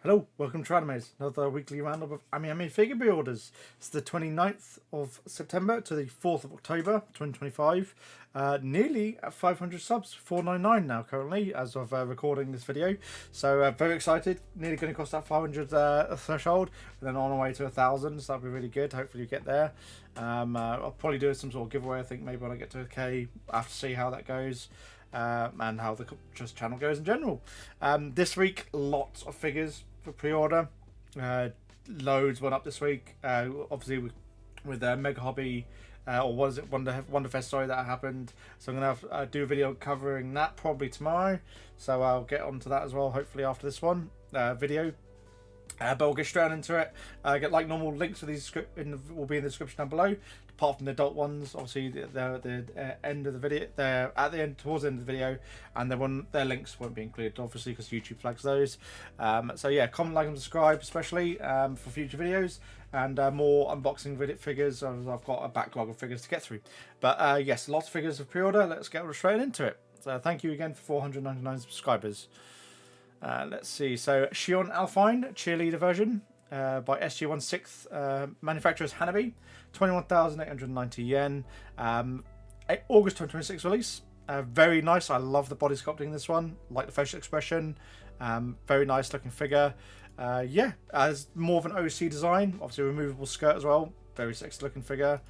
Hello, welcome to Animes, another weekly roundup of AVALANCHE figure pre-orders. It's the 29th of September to the 4th of October 2025. Nearly at 500 subs, 499 now currently as of recording this video. So very excited, nearly going to cross that 500 threshold and then on our way to 1,000, so that'll be really good. Hopefully you get there. I'll probably do some sort of giveaway, I think, maybe when I get to 1K. I have to see how that goes. And how the channel goes in general. This week, lots of figures for pre-order. Loads went up this week. Obviously with Mega Hobby, or was it Wonderfest? Sorry, that happened. So I'm gonna do a video covering that probably tomorrow. So I'll get onto that as well. Hopefully after this one video. But we'll get straight into it. Get like normal links to these will be in the description down below. Apart from the adult ones, obviously the end of the video, they're at the end, towards the end of the video, and their links won't be included, obviously, because YouTube flags those. So yeah, comment, like, and subscribe, especially for future videos and more unboxing figures. I've got a backlog of figures to get through. But yes, lots of figures of pre-order. Let's get straight into it. So thank you again for 499 subscribers. Let's see. So Shion Alfine cheerleader version by SG16, manufacturers Hanabi, 21,890 yen. August 2026 release. Very nice. I love the body sculpting in this one. Like the facial expression. Very nice looking figure. Yeah, as more of an OC design. Obviously removable skirt as well. Very sexy looking figure.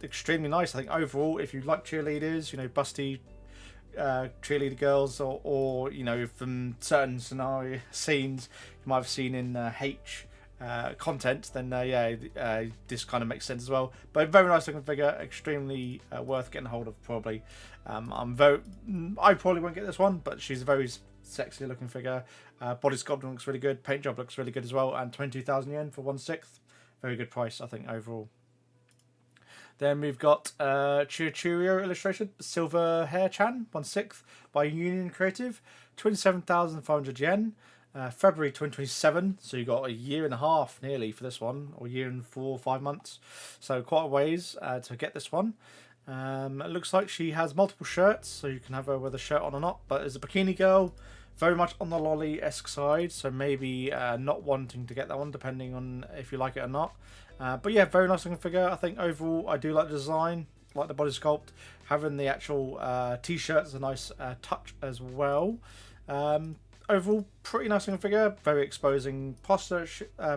Extremely nice. I think overall, if you like cheerleaders, you know, busty cheerleader girls, or you know, from certain scenario scenes you might have seen in H content, then yeah, this kind of makes sense as well. But very nice looking figure, extremely worth getting hold of probably. I probably won't get this one, but she's a very sexy looking figure. Body sculpting looks really good, paint job looks really good as well, and 22,000 yen for 1/6. Very good price, I think, overall. Then we've got Churio illustration, Silver Hair Chan, 1/6 by Union Creative, 27,500 yen. February 2027, so you got a year and a half nearly for this one, or a year and 4 or 5 months. So quite a ways to get this one. It looks like she has multiple shirts, so you can have her with a shirt on or not. But as a bikini girl, very much on the lolly-esque side, so maybe not wanting to get that one, depending on if you like it or not. But yeah, very nice looking figure. I think overall I do like the design, like the body sculpt. Having the actual t-shirt is a nice touch as well. Overall, pretty nice looking figure. Very exposing posture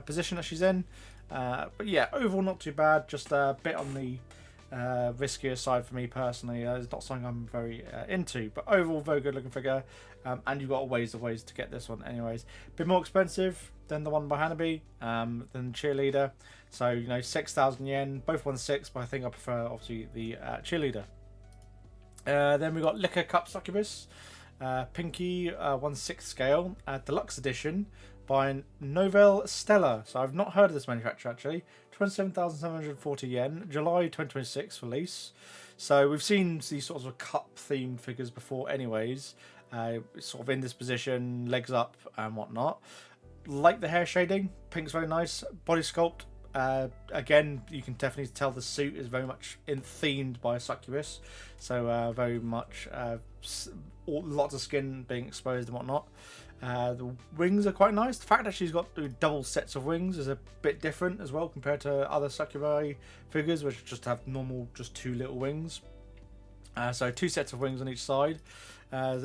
position that she's in. But yeah, overall not too bad. Just a bit on the riskier side for me personally. It's not something I'm very into, but overall very good looking figure. And you've got a ways to get this one anyways. Bit more expensive than the one by Hanabi, than Cheerleader. So, you know, 6,000 yen, both 1/6, but I think I prefer obviously the Cheerleader. Then we've got Liquor Cup Succubus, Pinky 1/6 scale, deluxe edition by Novel Stella. So I've not heard of this manufacturer actually. 27,740 yen, July 2026 release. So we've seen these sorts of cup themed figures before anyways. Sort of in this position, legs up and whatnot. Like the hair shading, pink's very nice. Body sculpt, again, you can definitely tell the suit is very much themed by a succubus. So very much lots of skin being exposed and whatnot. The wings are quite nice. The fact that she's got double sets of wings is a bit different as well compared to other succubi figures, which just have normal, just 2 little wings. So 2 sets of wings on each side.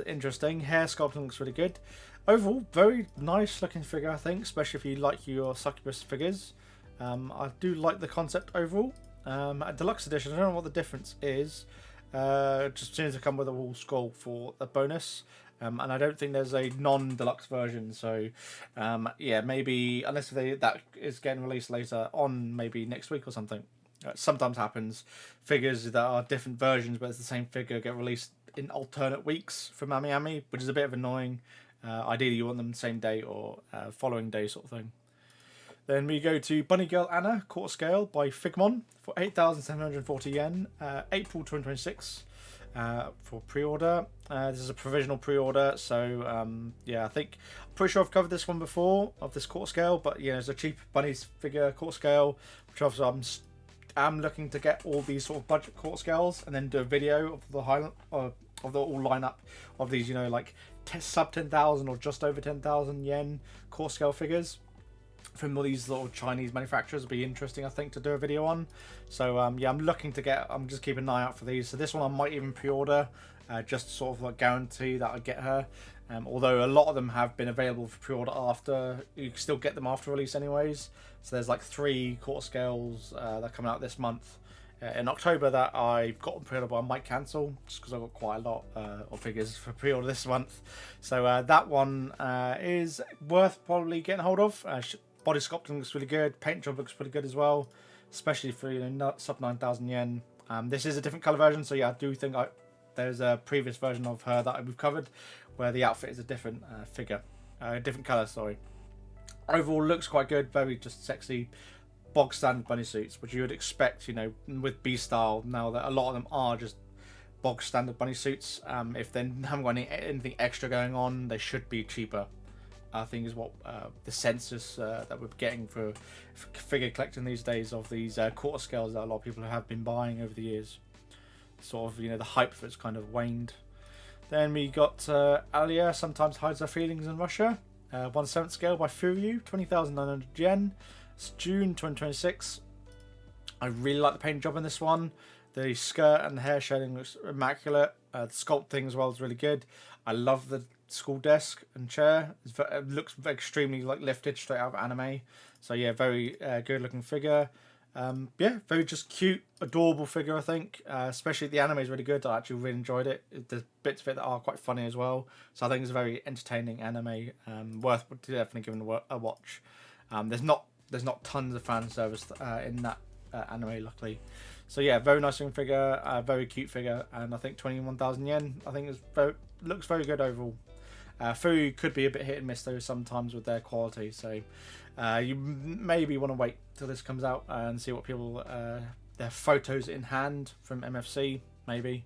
Interesting. Hair sculpting looks really good. Overall, very nice looking figure, I think, especially if you like your succubus figures. I do like the concept overall. A deluxe edition, I don't know what the difference is. Just seems to come with a wall scroll for the bonus. And I don't think there's a non-deluxe version, so yeah, maybe unless that is getting released later on, maybe next week or something. Sometimes happens. Figures that are different versions, but it's the same figure, get released in alternate weeks from AVALANCHE, which is a bit of annoying. Ideally, you want them the same day or following day sort of thing. Then we go to Bunny Girl Anna, quarter scale by Figmon for 8,740 yen, April 2026 for pre-order. This is a provisional pre-order, so yeah, I'm pretty sure I've covered this one before of this quarter scale, but yeah, it's a cheap bunny's figure quarter scale, which obviously I'm looking to get all these sort of budget quarter scales and then do a video of the highlight of the all lineup of these, you know, like sub 10,000 or just over 10,000 yen core scale figures from all these little Chinese manufacturers. Would be interesting, I think, to do a video on. So yeah, I'm just keeping an eye out for these. So this one I might even pre-order, just sort of like guarantee that I get her. Although a lot of them have been available for pre-order after, you can still get them after release anyways. So there's like 3 quarter scales that are coming out this month in October that I've got on pre-order, but I might cancel just because I've got quite a lot of figures for pre-order this month. So that one is worth probably getting hold of. Body sculpting looks really good. Paint job looks pretty good as well, especially for, you know, sub 9,000 yen. This is a different color version, so yeah, I do think there's a previous version of her that we've covered where the outfit is a different figure, different color. Sorry. Overall, looks quite good. Very just sexy, bog standard bunny suits, which you would expect, you know, with B style. Now that a lot of them are just bog standard bunny suits. If they haven't got anything extra going on, they should be cheaper, I think, is what the census that we're getting for figure collecting these days of these quarter scales that a lot of people have been buying over the years. Sort of, you know, the hype for it's kind of waned. Then we got Alia Sometimes Hides Her Feelings in Russia, 1/7 scale by Furyu, 20,900 yen. It's June 2026. I really like the paint job in this one. The skirt and the hair shading looks immaculate. The sculpting as well is really good. I love the school desk and chair. It looks extremely like lifted straight out of anime. So yeah, very good looking figure. Yeah, very just cute, adorable figure, I think. Especially the anime is really good. I actually really enjoyed it. There's bits of it that are quite funny as well. So I think it's a very entertaining anime. Worth definitely giving a watch. There's not tons of fan service in that anime, luckily. So yeah, very nice looking figure, very cute figure, and I think 21,000 yen. I think looks very good overall. Food could be a bit hit and miss though sometimes with their quality, so you maybe want to wait till this comes out and see what people their photos in hand from MFC maybe.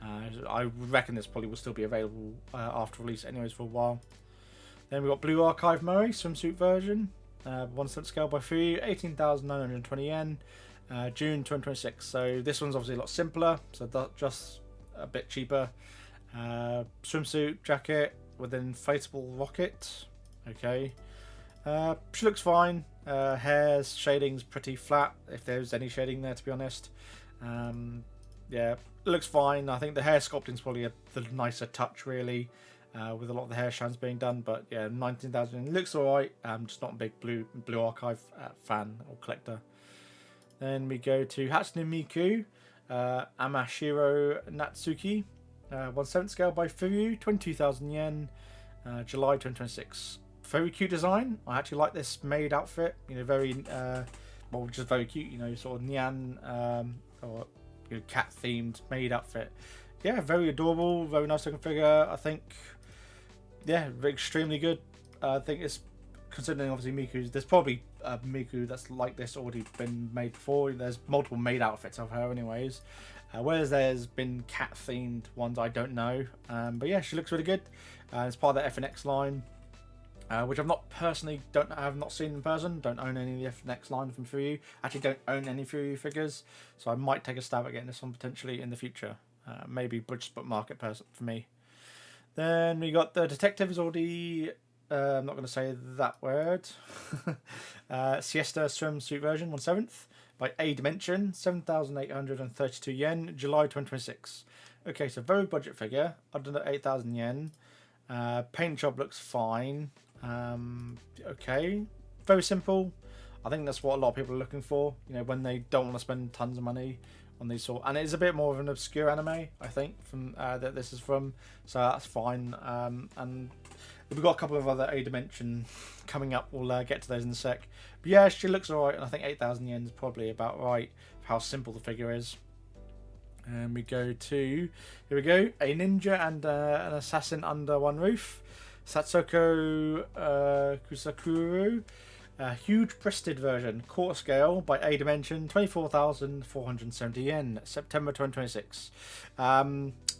I reckon this probably will still be available after release anyways for a while. Then we got Blue Archive Murray swimsuit version, 1/7 scale by Furyu, 18,920 yen, June 2026. So this one's obviously a lot simpler, so just a bit cheaper. Swimsuit jacket with an inflatable rocket. Okay, she looks fine. Hair's shading's pretty flat, if there's any shading there, to be honest. Yeah, it looks fine. I think the hair sculpting's probably the nicer touch, really, with a lot of the hair strands being done. But yeah, 19,000 looks alright. I'm just not a big Blue Archive fan or collector. Then we go to Hatsune Miku, Amashiro Natsuki, 1/7 scale by Furyu, 22,000 yen, July 2026. Very cute design. I actually like this maid outfit. You know, very well, just very cute. You know, sort of Nyan or, you know, cat themed maid outfit. Yeah, very adorable. Very nice looking figure. I think, yeah, extremely good. I think it's, considering obviously Miku's, there's probably a Miku that's like this already been made before. There's multiple maid outfits of her anyways. Whereas there's been cat themed ones, I don't know. But yeah, she looks really good. It's part of the FNX line, which I've not personally have not seen in person. Don't own any of the FNX line from Furyu. Actually, don't own any Furyu figures, so I might take a stab at getting this one potentially in the future. Maybe just market person for me. Then we got the detective is already. I'm not going to say that word. Siesta swimsuit version, 1/7 by A Dimension, 7,832 yen, July 2026. Okay, so very budget figure, under 8,000 yen. Paint job looks fine. Okay, very simple. I think that's what a lot of people are looking for. You know, when they don't want to spend tons of money on these sort, and it's a bit more of an obscure anime, I think, from that this is from. So that's fine. And we've got a couple of other A Dimension coming up. We'll get to those in a sec. But yeah, she looks alright, and I think 8,000 yen is probably about right for how simple the figure is. And we go to, here we go, a ninja and an assassin under one roof. Satsoko Kusakuru, huge breasted version, quarter scale by A Dimension, 24,470 yen, September 2026.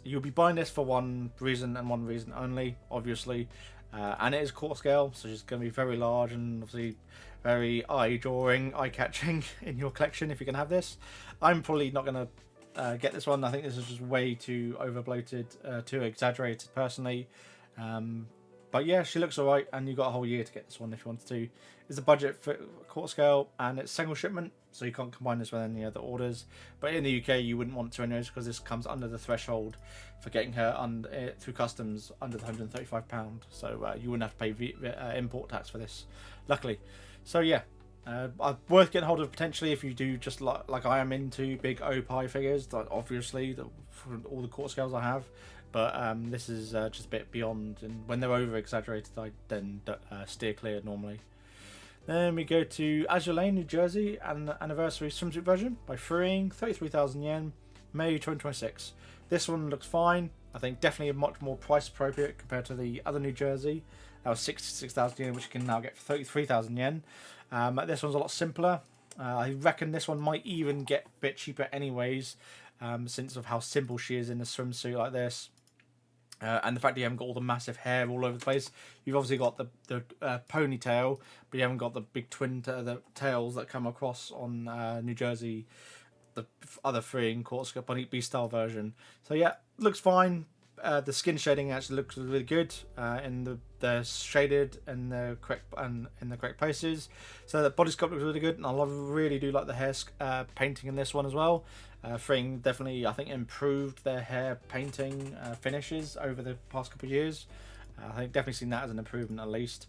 You'll be buying this for one reason and one reason only, obviously. And it is quarter scale, so it's going to be very large and obviously very eye-drawing, eye-catching in your collection if you can have this. I'm probably not going to get this one. I think this is just way too over-bloated, too exaggerated personally. But yeah, she looks alright, and you got a whole year to get this one if you wanted to. It's a budget for quarter scale, and it's single shipment, so you can't combine this with any other orders. But in the UK, you wouldn't want to anyways, because this comes under the threshold for getting her through customs under the £135. So you wouldn't have to pay import tax for this, luckily. So yeah, worth getting hold of potentially if you do just like I am into big OPI figures. Like obviously, from all the quarter scales I have. But this is just a bit beyond, and when they're over exaggerated, I then steer clear normally. Then we go to Azure Lane, New Jersey, and anniversary swimsuit version by Freeing, 33,000 yen, May 2026. This one looks fine. I think definitely much more price appropriate compared to the other New Jersey. That was 66,000 yen, which you can now get for 33,000 yen. This one's a lot simpler. I reckon this one might even get a bit cheaper anyways, since of how simple she is in a swimsuit like this. And the fact that you haven't got all the massive hair all over the place. You've obviously got the ponytail, but you haven't got the big the tails that come across on New Jersey, the other Freeing quarter Bunny Beast style version. So yeah, looks fine. The skin shading actually looks really good, in the shaded and the correct in the correct places. So the body sculpt looks really good, and I really do like the hair painting in this one as well. Freeing definitely, I think, improved their hair painting finishes over the past couple of years. I think definitely seen that as an improvement at least.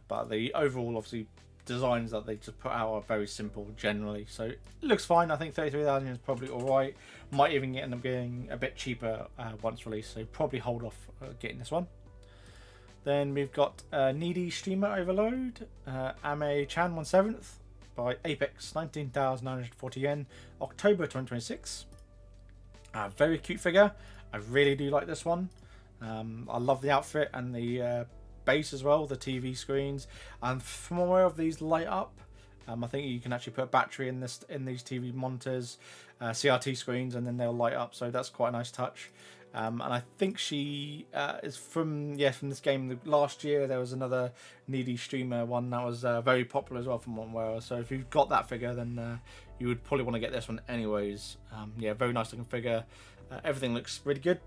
But the overall, obviously, designs that they just put out are very simple generally. So it looks fine. I think 33,000 is probably alright. Might even end up getting a bit cheaper once released. So probably hold off getting this one. Then we've got Needy Streamer Overload, Ame-chan 1/7 by Apex, 19,940 yen, October 2026. Very cute figure. I really do like this one. I love the outfit and the base as well, the TV screens. And from aware of these light up, I think you can actually put a battery in these TV monitors, CRT screens, and then they'll light up. So that's quite a nice touch. And I think she is from this game. Last year there was another Needy Streamer one that was very popular as well from one where. So if you've got that figure, then you would probably want to get this one anyways. Yeah, very nice looking figure. Everything looks really good.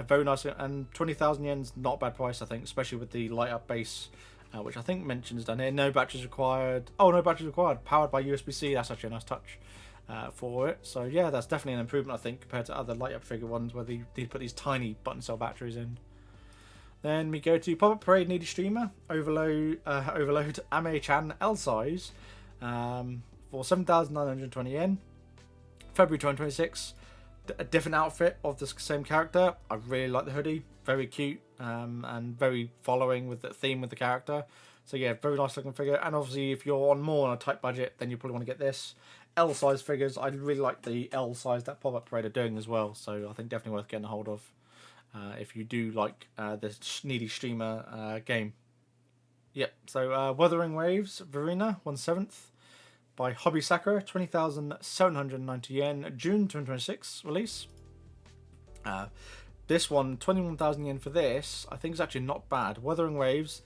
Very nice, and 20,000 yen's not a bad price, I think, especially with the light up base, which I think mentions down here. No batteries required. Oh, no batteries required. Powered by USB-C. That's actually a nice touch. For it. So yeah, that's definitely an improvement, I think, compared to other light up figure ones where they put these tiny button cell batteries in. Then we go to Pop-Up Parade Needy Streamer Overload Ame-chan L size for 7,920 yen, February 2026. A different outfit of the same character. I really like the hoodie, very cute, and very following with the theme with the character. So yeah, very nice looking figure. And obviously if you're on a tight budget, then you probably want to get this. L size figures, I really like the L size that Pop-Up Parade are doing as well, so I think definitely worth getting a hold of if you do like the Needy Streamer game. Yep, so Wuthering Waves Verena 1/7 by Hobby Sakura, 20,790 yen, June 2026 release. This one, 21,000 yen for this, I think is actually not bad. Wuthering Waves.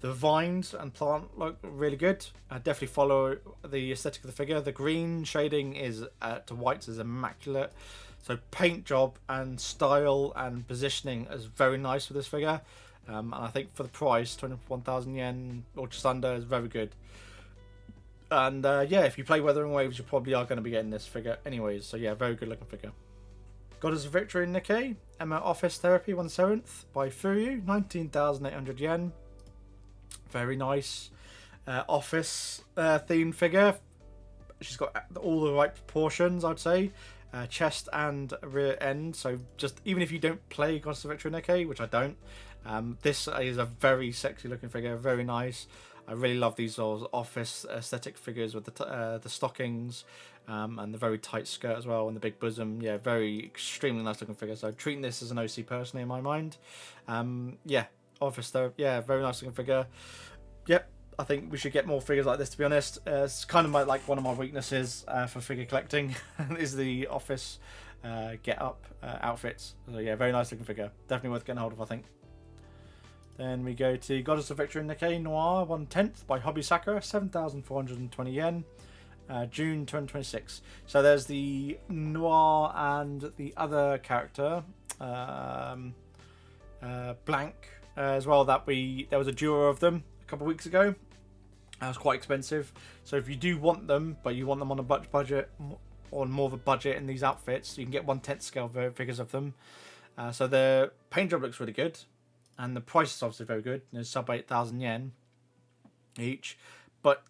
The vines and plant look really good. Definitely follow the aesthetic of the figure. The green shading is to whites is immaculate. So paint job and style and positioning is very nice for this figure. And I think for the price, 21,000 yen or just under, is very good. And yeah, if you play Wuthering Waves, you probably are going to be getting this figure anyways. So yeah, very good looking figure. Goddess of Victory Nikkei, Emma Office Therapy 1/7 by Furyu, 19,800 yen. Very nice office themed figure. She's got all the right proportions, I'd say, chest and rear end. So just even if you don't play Goddess of Victory Nikkei, which I don't, this is a very sexy looking figure, very nice. I really love these office aesthetic figures with the stockings and the very tight skirt as well, and the big bosom. Yeah, very extremely nice looking figure. So treating this as an OC personally in my mind. Yeah. Office though, yeah, very nice looking figure. Yep, I think we should get more figures like this, to be honest. It's kind of like one of my weaknesses for figure collecting is the office get up outfits. So yeah, very nice looking figure, definitely worth getting hold of, I think. Then we go to Goddess of Victory Nikkei Noir 1/10 by Hobby Sakura, 7,420 yen, June 2026. So there's the Noir and the other character, Blank, as well that there was a duo of them a couple of weeks ago. That was quite expensive. So if you do want them, but you want them on a budget, on more of a budget in these outfits, you can get 1/10 scale figures of them. So the paint job looks really good, and the price is obviously very good. It's sub 8,000 yen each,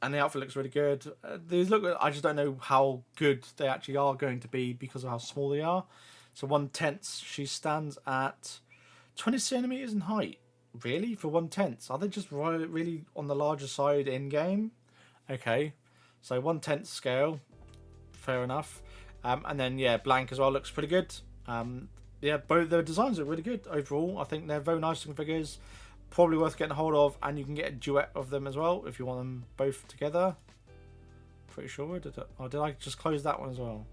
and the outfit looks really good. These look, I just don't know how good they actually are going to be because of how small they are. So 1/10, she stands at 20 centimeters in height. Really, for 1/10, are they just really on the larger side in game? Okay, so 1/10 scale, fair enough. And then yeah, blank as well looks pretty good. Yeah, both the designs are really good overall. I think they're very nice looking figures, probably worth getting a hold of, and you can get a duet of them as well if you want them both together. Pretty sure. Did I just close that one as well?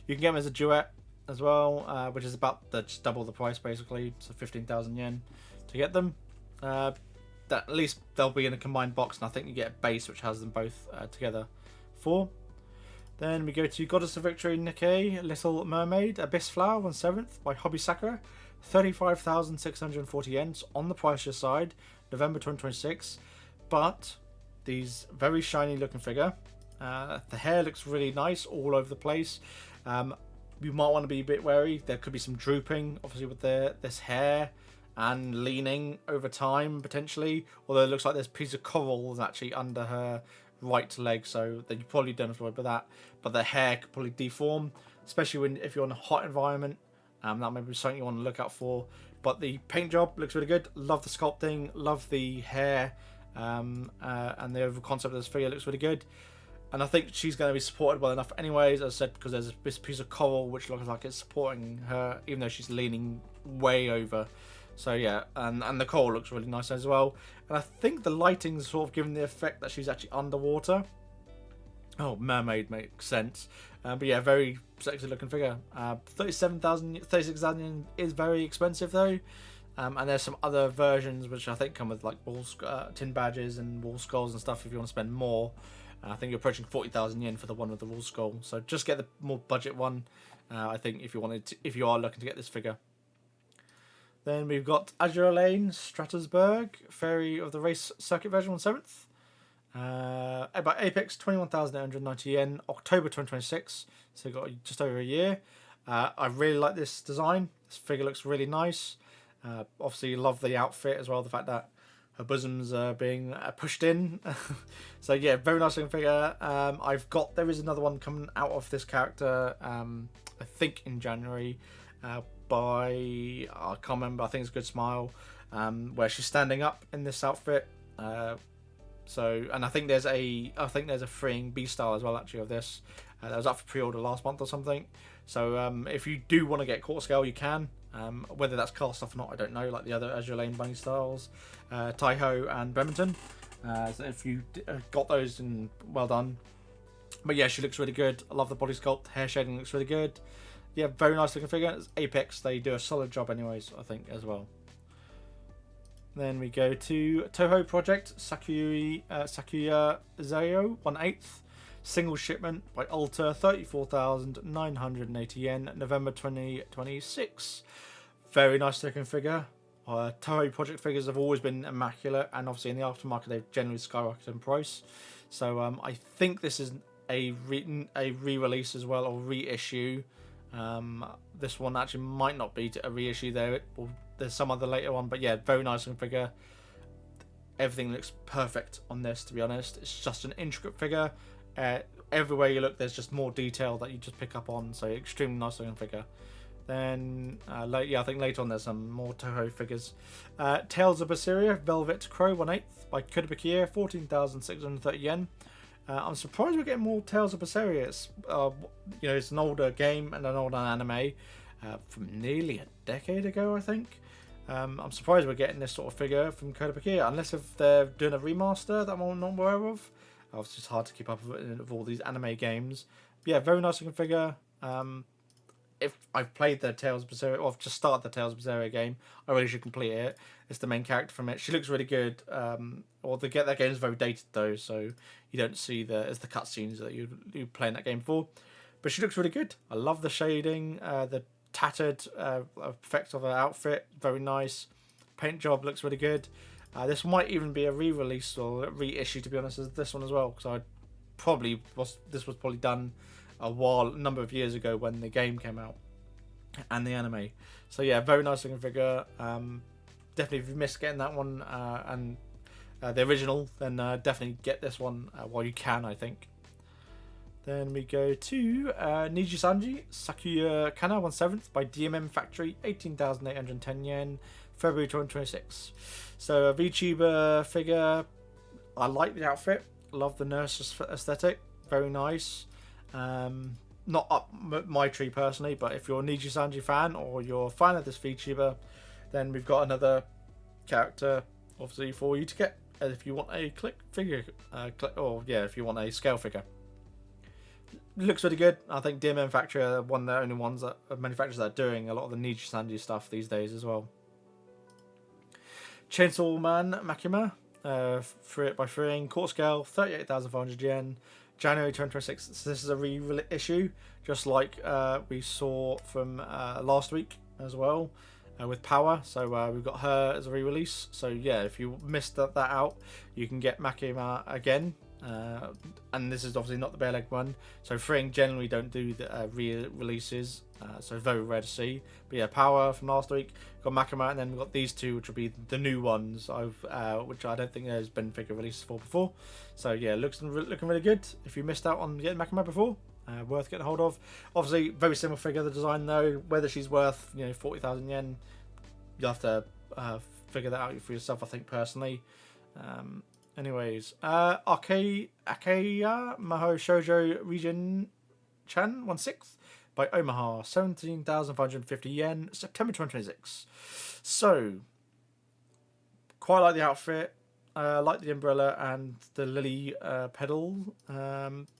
You can get them as a duet as well, which is about just double the price basically, so 15,000 yen to get them. That at least they'll be in a combined box, and I think you get a base which has them both together for. Then we go to Goddess of Victory Nikkei Little Mermaid Abyss Flower 1/7 by Hobby Sakura, 35,640 yen on the pricier side, November 2026. But these very shiny looking figure. The hair looks really nice all over the place. You might want to be a bit wary. There could be some drooping, obviously, with this hair, and leaning over time potentially. Although it looks like there's a piece of coral is actually under her right leg, so that you probably don't have to worry about that. But the hair could probably deform, especially if you're in a hot environment. That may be something you want to look out for. But the paint job looks really good. Love the sculpting, love the hair, and the overall concept of this figure looks really good. And I think she's going to be supported well enough anyways, as I said, because there's this piece of coral which looks like it's supporting her, even though she's leaning way over. So yeah, and the coral looks really nice as well. And I think the lighting's sort of giving the effect that she's actually underwater. Oh, mermaid makes sense. But yeah, very sexy looking figure. 36,000 is very expensive though. And there's some other versions which I think come with like tin badges and wall skulls and stuff if you want to spend more. I think you're approaching 40,000 yen for the one with the wall skull. So just get the more budget one, I think, if you are looking to get this figure. Then we've got Azure Lane Strasbourg Fairy of the Race Circuit version 1/7. About Apex, 21,890 yen, October 2026. So we've got just over a year. I really like this design. This figure looks really nice. Obviously, love the outfit as well. The fact that her bosoms are being pushed in. So yeah, very nice looking figure. There is another one coming out of this character, I think in January, by, I can't remember, I think it's Good Smile, where she's standing up in this outfit. And I think there's a freeing B style as well actually of this. That was up for pre-order last month or something. So if you do want to get quarter scale, you can. Whether that's cast off or not, I don't know, like the other Azure Lane bunny styles, Taiho and Bremerton. So if you got those, then well done. But yeah, she looks really good. I love the body sculpt. Hair shading looks really good. Yeah, very nice looking figure. It's Apex, they do a solid job anyways, I think, as well. Then we go to Toho Project Sakuya Zayo 1/8. Single shipment by Alter, 34,980 yen, November 2026. Very nice looking figure. Toho Project figures have always been immaculate, and obviously in the aftermarket they've generally skyrocketed in price. So I think this is a re-release as well, or reissue. This one actually might not be a reissue there. There's some other later one, but yeah, very nice looking figure. Everything looks perfect on this, to be honest. It's just an intricate figure. Everywhere you look, there's just more detail that you just pick up on. So extremely nice looking figure. Then, I think later on there's some more Toho figures. Tales of Berseria Velvet Crow 1/8 by Kudabakia, 14,630 yen. I'm surprised we're getting more Tales of Berseria. It's an older game and an older anime from nearly a decade ago, I think. I'm surprised we're getting this sort of figure from Kodabakia, unless if they're doing a remaster that I'm not aware of. Obviously, it's hard to keep up with all these anime games. But yeah, very nice looking figure. If I've played the Tales of Berseria, or I've just started the Tales of Berseria game, I really should complete it. It's the main character from it. She looks really good. That game is very dated though, so you don't see the cutscenes that you play in that game for. But she looks really good. I love the shading, the tattered effect of her outfit, very nice. paint job looks really good. This might even be a re-release or a reissue, to be honest, as this one as well, because this was probably done a number of years ago when the game came out and the anime. So yeah, very nice looking figure. Definitely, if you missed getting that one and the original, then definitely get this one while you can, I think. Then we go to Nijisanji Sakuya Kana 1/7 by DMM Factory, 18,810 yen, February 2026. So a VTuber figure. I like the outfit. Love the nurse aesthetic. Very nice. Not up my tree personally, but if you're a Nijisanji fan or you're a fan of this VTuber, then we've got another character, obviously, for you to get if you want a click figure, if you want a scale figure. Looks really good. I think DMM Factory are one of the only ones that manufacturers that are doing a lot of the Nijisanji stuff these days as well. Chainsaw Man Makima, by Freeing, court scale, 38,500 yen, January 2026. So this is a reissue, just like we saw from last week as well, with Power. So we've got her as a re-release. So yeah, if you missed that out, you can get Makima again. And this is obviously not the bare leg one, so Freeing generally don't do the re-releases, so very rare to see. But yeah, Power from last week, got Makima, and then we've got these two, which will be the new ones, which I don't think there's been figure releases for before. So yeah, looking really good. If you missed out on getting Makima before, worth getting hold of. Obviously, very similar figure, the design though. Whether she's worth 40,000 yen, you have to figure that out for yourself, I think personally. Anyways, Akeya Maho Shoujo Region Chan 1/6 by Omaha, 17,550 yen, September 2026. So, quite like the outfit. Like the umbrella and the lily pedal.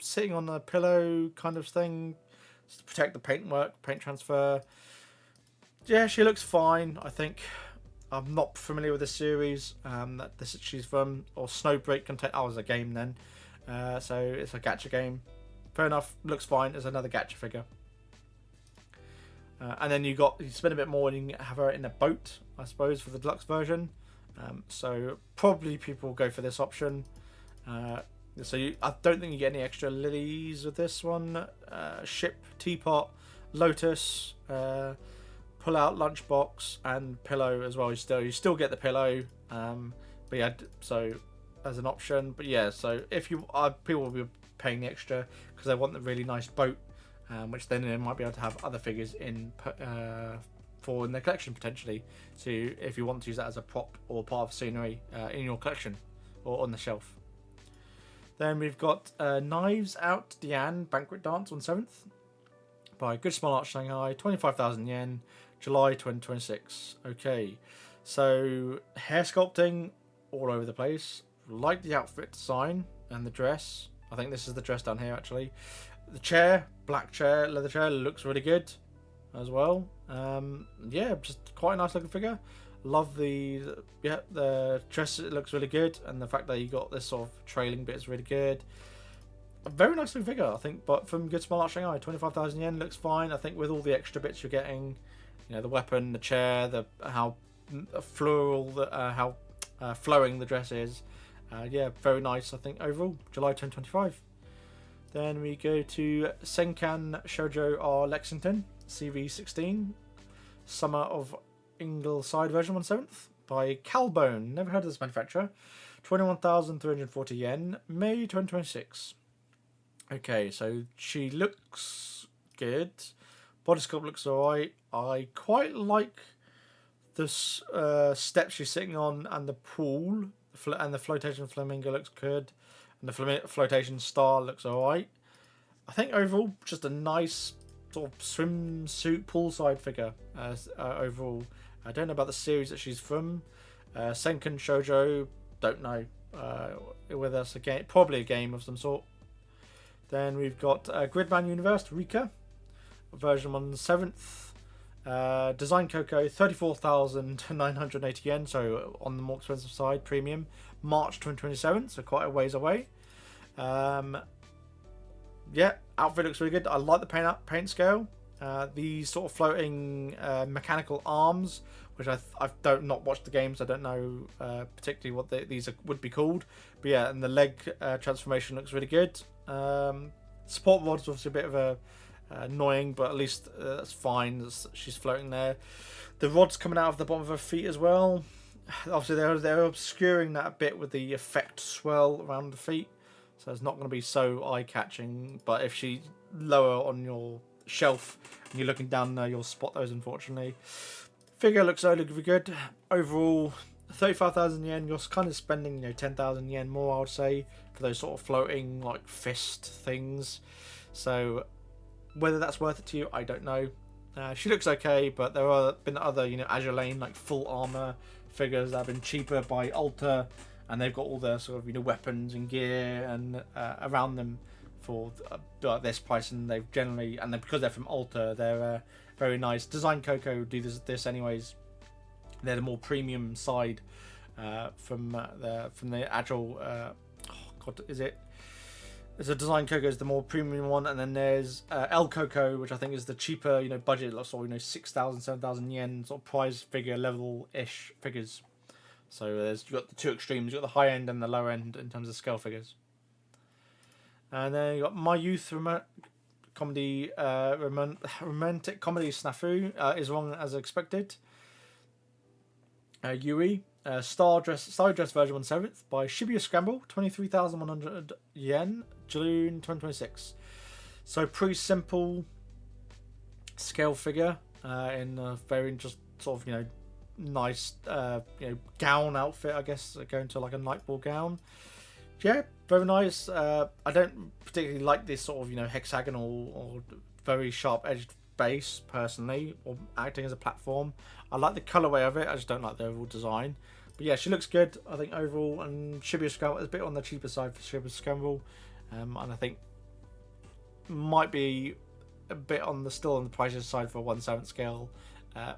Sitting on a pillow kind of thing to protect the paint transfer. Yeah, she looks fine, I think. I'm not familiar with the series that she's from, or Snowbreak content. Oh, it was a game then, so it's a gacha game. Fair enough, looks fine. It's another gacha figure, and then you spend a bit more and you can have her in a boat, I suppose, for the deluxe version. So probably people will go for this option. I don't think you get any extra lilies with this one. Ship, teapot, lotus. Pull out lunchbox and pillow as well. You still get the pillow, but yeah, so as an option. But yeah, so if you people will be paying the extra because they want the really nice boat, which then they might be able to have other figures in their collection potentially. So if you want to use that as a prop or part of scenery in your collection or on the shelf. Then we've got Knives Out Diane Banquet Dance on 7th by Good Small Art Shanghai, 25,000 yen. July 2026. Okay, so hair sculpting all over the place. Like the outfit design and the dress. I think this is the dress down here actually. The chair, black chair, leather chair, looks really good as well. Yeah, just quite a nice looking figure. Love the dress. It looks really good, and the fact that you got this sort of trailing bit is really good. A very nice looking figure, I think. But from Good Small Art Shanghai, 25,000 yen looks fine. I think with all the extra bits you're getting. The weapon, the chair, how floral, how flowing the dress is. Yeah, very nice, I think, overall. July 2025. Then we go to Senkan Shoujo R Lexington, CV16. Summer of Ingleside version 1/7 by Calbone. Never heard of this manufacturer. 21,340 yen, May 2026. Okay, so she looks good. Body sculpt looks alright. I quite like the steps she's sitting on and the pool. And the flotation flamingo looks good. And the flotation star looks alright. I think overall, just a nice sort of swimsuit poolside figure overall. I don't know about the series that she's from. Senkan Shoujo, don't know whether that's a game. Probably a game of some sort. Then we've got Gridman Universe, Rika. Version 1/7. Design Coco, 34,980 yen, so on the more expensive side, premium. March 2027, so quite a ways away. Yeah, outfit looks really good. I like the paint scale. These sort of floating mechanical arms which I don't not watched the games. I don't know particularly what these would be called. But yeah, and the leg transformation looks really good. Support rod's obviously a bit of a annoying, but at least that's fine. She's floating there. The rod's coming out of the bottom of her feet as well. Obviously, they're obscuring that a bit with the effect swirl around the feet, so it's not going to be so eye-catching. But if she's lower on your shelf and you're looking down there, you'll spot those, unfortunately. Figure looks really good. Overall, 35,000 yen. You're kind of spending 10,000 yen more, I would say, for those sort of floating like fist things. So whether that's worth it to you, I don't know. She looks okay, but there have been other Azure Lane like full armor figures that have been cheaper by Ulta, and they've got all the sort of weapons and gear and around them for this price, and they've generally, and because they're from Ulta, they're very nice. Design Coco do this anyways. They're the more premium side from the actual is it? So Design Coco is the more premium one, and then there's El Coco, which I think is the cheaper, budget, sort of 6,000, 7,000 yen sort of prize figure level-ish figures. So you've got the two extremes. You've got the high end and the low end in terms of scale figures. And then you got My Youth comedy, romantic comedy snafu is wrong as expected. Yui. Star Dress version 1/7 by Shibuya Scramble, 23,100 yen, June 2026. So pretty simple scale figure in a very just sort of nice gown outfit, I guess, going to like a night ball gown. Yeah, very nice. I don't particularly like this sort of hexagonal or very sharp edged base personally, or acting as a platform. I like the colorway of it. I just don't like the overall design. But yeah, she looks good, I think, overall. And Shibuya Scramble is a bit on the cheaper side for Shibuya Scramble, and I think might be a bit still on the pricier side for a 1/7 scale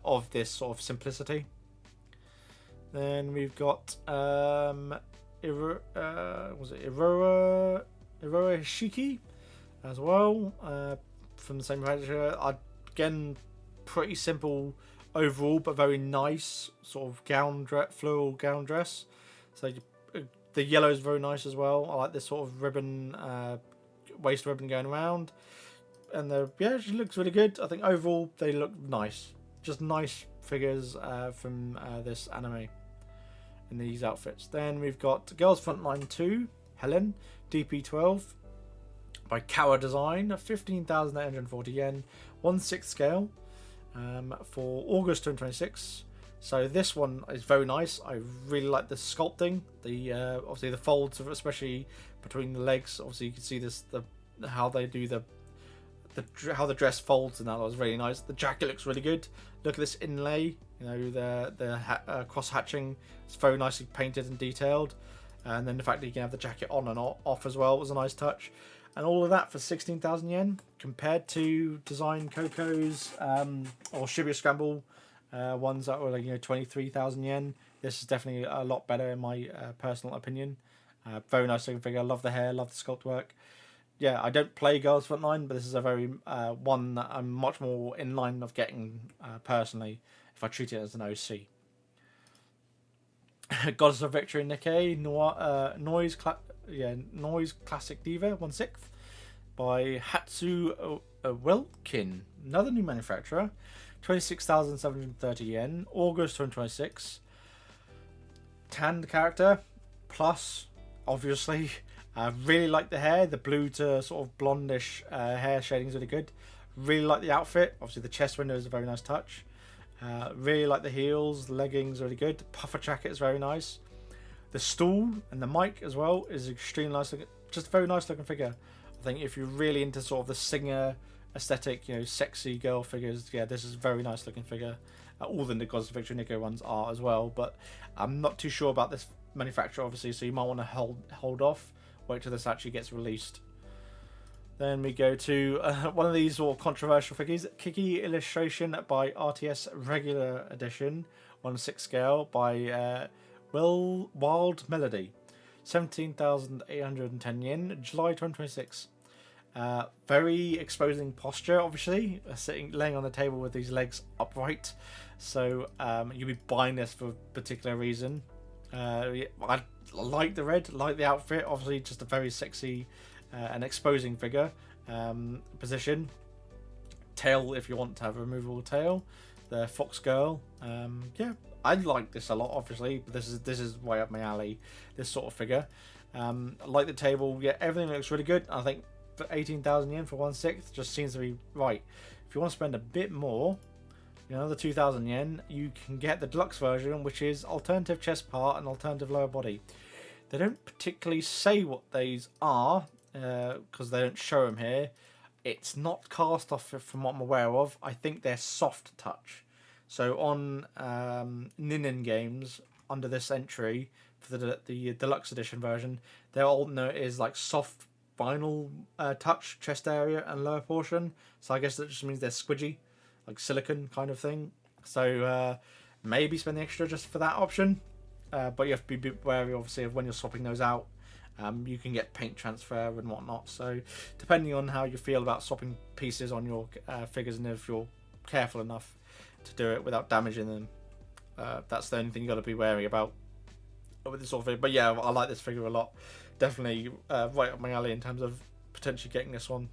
of this sort of simplicity. Then we've got Iroha Hishiki as well, from the same manufacturer. Again, pretty simple overall, but very nice sort of floral gown dress. So the yellow is very nice as well. I like this sort of ribbon, waist ribbon going around, and she looks really good. I think overall they look nice, just nice figures from this anime in these outfits. Then we've got Girls Frontline 2 Helen DP12 by Kawa Design, 15,840 yen, 1/6 scale. For August 2026. So this one is very nice. I really like the sculpting. The obviously the folds, especially between the legs. Obviously you can see how they do how the dress folds, and that was really nice. The jacket looks really good. Look at this inlay. The cross hatching. It's very nicely painted and detailed. And then the fact that you can have the jacket on and off as well was a nice touch. And all of that for 16,000 yen, compared to Design Coco's or Shibuya Scramble ones that were like 23,000 yen. This is definitely a lot better in my personal opinion. Very nice looking figure. I love the hair, love the sculpt work. Yeah, I don't play Girls Frontline, but this is a very one that I'm much more in line of getting personally if I treat it as an OC. Goddess of Victory Nikkei Noise Classic Diva 1/6 by Hatsu Wilkin, another new manufacturer, 26,730 yen, August 2026. Tanned character plus, obviously. I really like the hair, the blue to sort of blondish hair shading is really good. Really like the outfit. Obviously the chest window is a very nice touch. Really like the heels, the leggings, really good. Puffer jacket is very nice. The stool and the mic as well is extremely nice looking. Just a very nice looking figure. I think if you're really into sort of the singer aesthetic, sexy girl figures, yeah, this is a very nice looking figure. All the Goddess of Victory Nikkei ones are as well, but I'm not too sure about this manufacturer, obviously, so you might want to hold off, wait till this actually gets released. Then we go to one of these sort of controversial figures, Kiki illustration by RTS Regular Edition, 1/6 scale by Wild Melody, 17,810 yen, July 2026. Very exposing posture, obviously, laying on the table with these legs upright. So you'll be buying this for a particular reason. I like the red, like the outfit. Obviously, just a very sexy and exposing figure. Position. Tail, if you want to have a removable tail. The fox girl. Yeah, I like this a lot, obviously. But this is way up my alley. This sort of figure. I like the table. Yeah, everything looks really good. I think for 18,000 yen for 1/6 just seems to be right. If you want to spend a bit more, another 2,000 yen, you can get the deluxe version, which is alternative chest part and alternative lower body. They don't particularly say what these are because they don't show them here. It's not cast off from what I'm aware of. I think they're soft touch. So on Ninin games, under this entry for the deluxe edition version, they're all note is like soft vinyl touch chest area and lower portion. So I guess that just means they're squidgy, like silicone kind of thing. So maybe spend the extra just for that option. But you have to be wary, obviously, of when you're swapping those out. You can get paint transfer and whatnot. So depending on how you feel about swapping pieces on your figures, and if you're careful enough to do it without damaging them, that's the only thing you got to be wary about with this sort of figure. But yeah, I like this figure a lot. Definitely right up my alley in terms of potentially getting this one.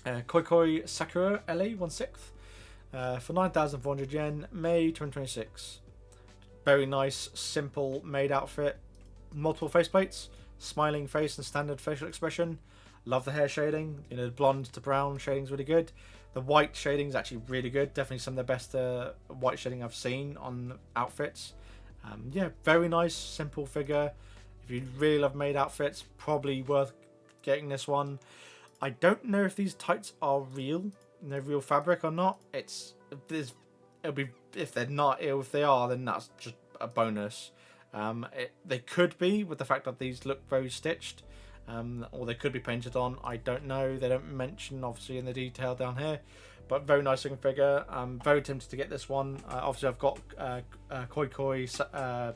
Koikoi Sakura LA 1/6 for 9,400 yen, May 2026. Very nice, simple made outfit. Multiple faceplates, smiling face and standard facial expression. Love the hair shading. Blonde to brown shading's really good. The white shading's actually really good. Definitely some of the best white shading I've seen on outfits. Yeah, very nice, simple figure. If you really love made outfits, probably worth getting this one. I don't know if these tights are real, real fabric or not. It'll be if they're not, if they are, then that's just a bonus. They could be, with the fact that these look very stitched, or they could be painted on. I don't know. They don't mention obviously in the detail down here, but very nice looking figure. I'm very tempted to get this one. Obviously I've got Koikoi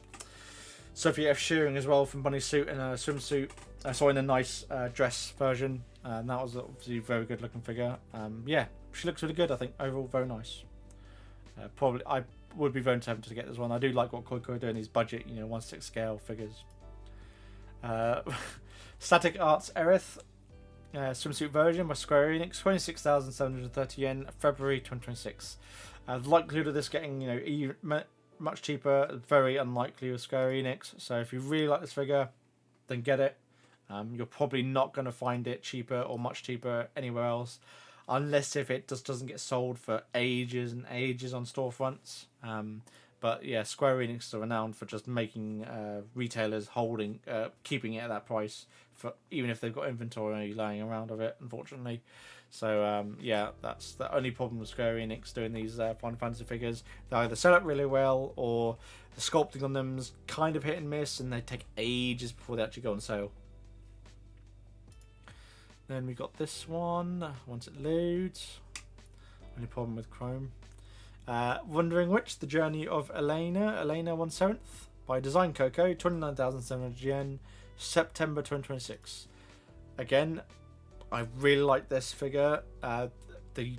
Sophie F. Shearing as well from Bunny Suit and a swimsuit. So in a nice dress version. And that was obviously a very good looking figure. Yeah, she looks really good. I think overall very nice. Probably I would be very tempted to get this one. I do like what Koikoi are doing, these budget, 1/6 scale figures. Static Arts Aerith swimsuit version by Square Enix, 26,730 yen, February 2026. The likelihood of this getting much cheaper, very unlikely with Square Enix. So if you really like this figure, then get it. You're probably not going to find it cheaper or much cheaper anywhere else, unless if it just doesn't get sold for ages and ages on storefronts. But yeah, Square Enix are renowned for just making retailers keeping it at that price, for even if they've got inventory lying around of it, unfortunately. So yeah, that's the only problem with Square Enix doing these Final Fantasy figures. They either sell it really well, or the sculpting on them's kind of hit and miss, and they take ages before they actually go on sale. Then we got this one, once it loads. Only problem with Chrome. Wondering Which, The Journey of Elena 1/7 by Design Coco, 29,700 yen, September 2026. Again, I really like this figure. The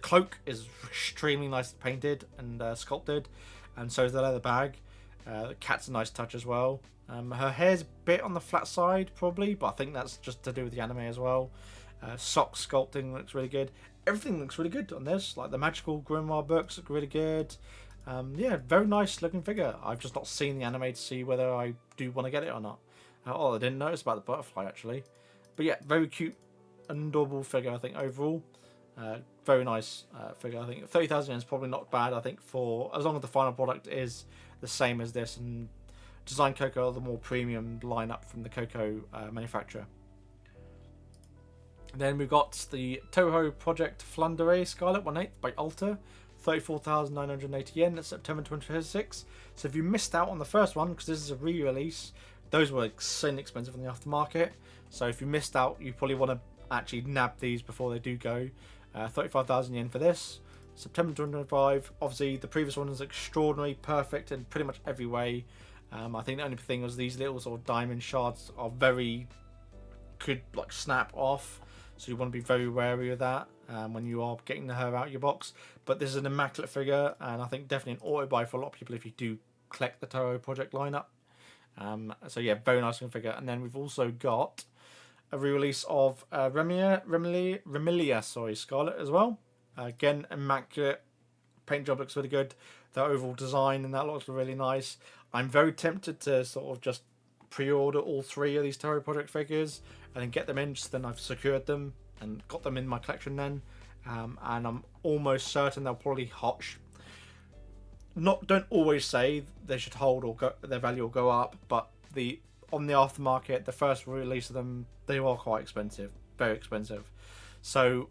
cloak is extremely nice painted and sculpted, and so is the leather bag. The cat's a nice touch as well. Her hair's a bit on the flat side probably, but I think that's just to do with the anime as well. Sock sculpting looks really good. Everything looks really good on this. Like the magical grimoire books look really good. Yeah, very nice looking figure. I've just not seen the anime to see whether I do want to get it or not. I didn't notice about the butterfly actually. But yeah, very cute and adorable figure I think overall. Very nice figure. I think 30,000 yen is probably not bad. I think for as long as the final product is the same as this, and Design Coco are the more premium lineup from the Coco manufacturer. Then we've got the Toho Project Flandre Scarlet 1/8 by Alta, 34,980 yen, September 2026. So if you missed out on the first one, because this is a re-release, those were insanely expensive on the aftermarket. So if you missed out, you probably want to actually nab these before they do go. 35,000 yen for this. September 2025. Obviously, the previous one is extraordinary, perfect in pretty much every way. I think the only thing was these little sort of diamond shards are very could like snap off, so you want to be very wary of that when you are getting her out of your box. But this is an immaculate figure, and I think definitely an auto buy for a lot of people if you do collect the Toho project lineup. So yeah, very nice looking figure. And then we've also got a re-release of Remilia, Scarlet as well. Again, immaculate. Paint job looks really good. The overall design and that looks really nice. I'm very tempted to sort of just pre-order all 3 of these Toho project figures and then get them in, just then I've secured them and got them in my collection then. And I'm almost certain they'll probably don't always say they should hold or their value will go up, but on the aftermarket, the first release of them, they are quite expensive, very expensive. So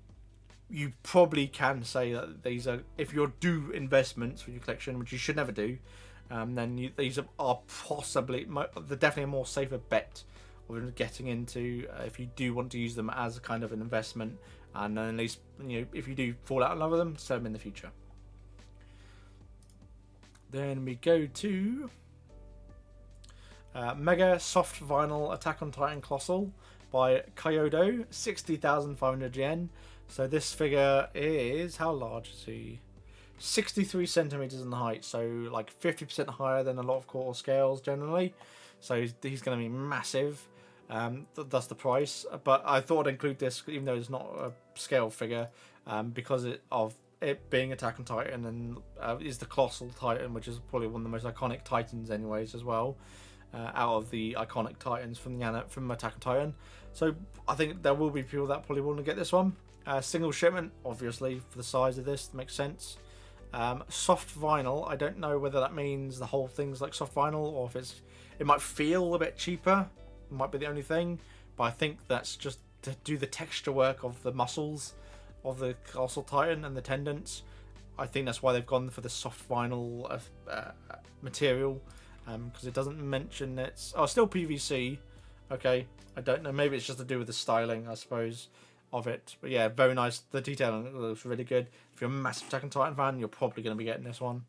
you probably can say that these are, if you do investments for your collection, which you should never do, then these are possibly, they're definitely a more safer bet of getting into if you do want to use them as a kind of an investment, and then at least, you know, if you do fall out in love with them, sell them in the future. Then we go to Mega Soft Vinyl Attack on Titan Colossal by Kyodo, 60,500 yen. So this figure is, how large is he? 63 centimeters in height, so like 50% higher than a lot of quarter scales generally. So he's going to be massive. That's the price. But I thought I'd include this, even though it's not a scale figure, because of it being Attack on Titan, and is the Colossal Titan, which is probably one of the most iconic Titans anyways as well, out of the iconic Titans from Attack on Titan. So I think there will be people that probably want to get this one. Single shipment, obviously, for the size of this, makes sense. Soft vinyl, I don't know whether that means the whole thing's like soft vinyl, or if it might feel a bit cheaper, might be the only thing, but I think that's just to do the texture work of the muscles of the Colossal Titan and the tendons. I think that's why they've gone for the soft vinyl material, because it doesn't mention it's still PVC. Okay, I don't know, maybe it's just to do with the styling, I suppose, of it. But yeah, very nice. The detailing looks really good. If you're a massive Attack on Titan fan, you're probably going to be getting this one.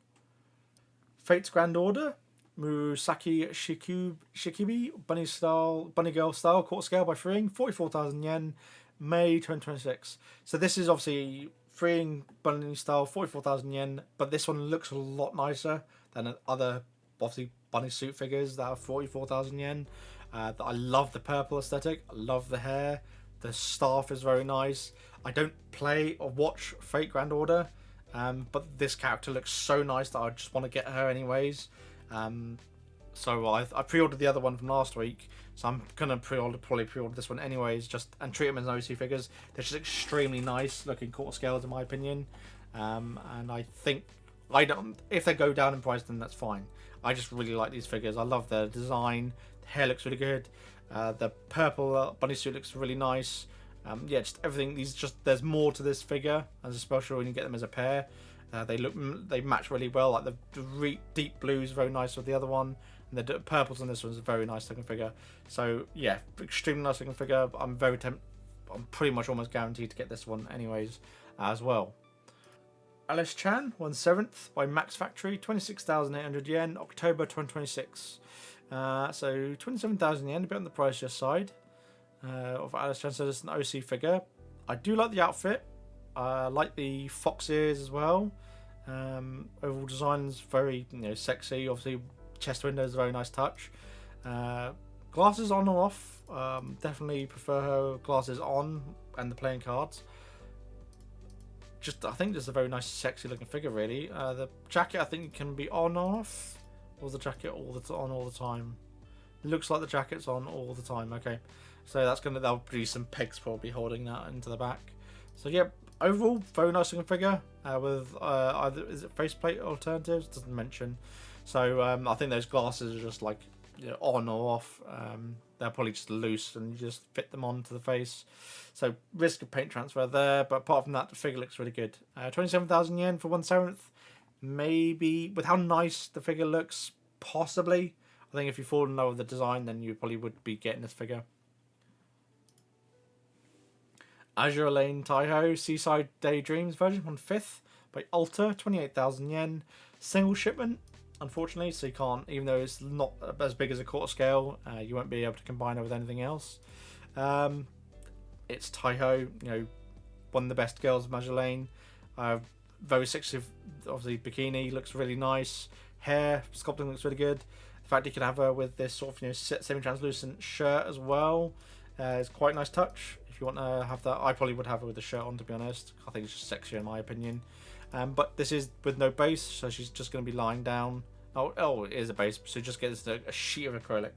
Fate's Grand Order, Murasaki Shikibi, Bunny Girl style, quarter scale by freeing, 44,000 yen, May 2026. So this is obviously freeing bunny style, 44,000 yen, but this one looks a lot nicer than other, obviously, bunny suit figures that are 44,000 yen. I love the purple aesthetic. I love the hair. The staff is very nice. I don't play or watch Fate Grand Order, but this character looks so nice that I just want to get her anyways. So I pre-ordered the other one from last week, so I'm gonna probably pre-order this one anyways, and treat them as OC figures. They're just extremely nice looking quarter scales in my opinion, and I think if they go down in price, then that's fine. I just really like these figures. I love their design. The hair looks really good. The purple bunny suit looks really nice. Yeah, just everything. There's more to this figure, as especially when you get them as a pair. They match really well. Like the deep blue is very nice with the other one, and the purples on this one is a very nice looking figure. So yeah, extremely nice looking figure. I'm pretty much almost guaranteed to get this one anyways as well. Alice Chan 1/7 by Max Factory, 26,800 yen, October 2026. So 27,000 yen, a bit on the pricier side of Alice Chan. So it's an OC figure. I do like the outfit. I like the fox ears as well. Overall design's very sexy. Obviously, chest windows, very nice touch. Glasses on or off. Definitely prefer her glasses on and the playing cards. I think just a very nice, sexy looking figure, really. The jacket, I think, can be on or off. Or the jacket on all the time? It looks like the jacket's on all the time. Okay, so that'll be some pegs probably holding that into the back. So yeah, overall very nice looking figure with either is it faceplate alternatives? Doesn't mention. So I think those glasses are just like on or off. They're probably just loose and you just fit them onto the face. So risk of paint transfer there, but apart from that, the figure looks really good. 27,000 yen for 1/7. Maybe with how nice the figure looks, possibly. I think if you fall in love with the design, then you probably would be getting this figure. Azure Lane Taiho Seaside Daydreams version 1/5 by Alta, 28,000 yen. Single shipment, unfortunately, so you can't, even though it's not as big as a quarter scale, you won't be able to combine it with anything else. It's Taiho, you know, one of the best girls of Magdalene. Very sexy, obviously bikini, looks really nice. Hair sculpting looks really good. The fact you can have her with this sort of, you know, semi-translucent shirt as well is quite a nice touch. If you want to have that, I probably would have her with the shirt on, to be honest. I think it's just sexier in my opinion. But this is with no base, so she's just going to be lying down. Oh, it is a base, so just get a sheet of acrylic